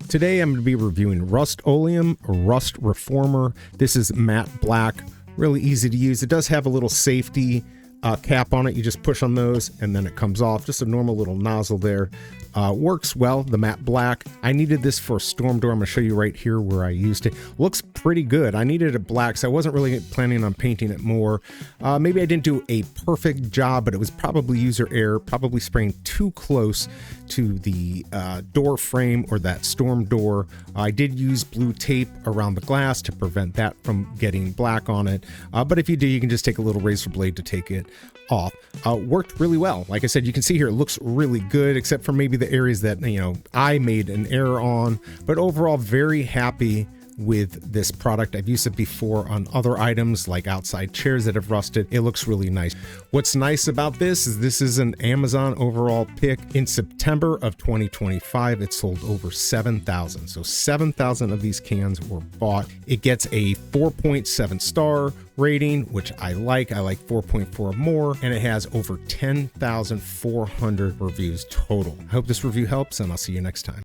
Today I'm going to be reviewing Rust-Oleum Rust Reformer. This is matte black, really easy to use. It does have a little safety cap on it. You just push on those and then it comes off. Just a normal little nozzle there. Works well, the matte black. I needed this for a storm door. I'm going to show you right here where I used it. Looks pretty good. I needed it black, so I wasn't really planning on painting it more. Maybe I didn't do a perfect job, but it was probably user error, probably spraying too close to the door frame or that storm door. I did use blue tape around the glass to prevent that from getting black on it. But if you do, you can just take a little razor blade to take it off. Worked really well. Like I said, you can see here it looks really good, except for maybe the areas that, you know, I made an error on. But overall, very happy with this product. I've used it before on other items like outside chairs that have rusted. It looks really nice. What's nice about this is an Amazon overall pick. In September of 2025, it sold over 7,000. So 7,000 of these cans were bought. It gets a 4.7 star rating, which I like. I like 4.4 or more, and it has over 10,400 reviews total. I hope this review helps, and I'll see you next time.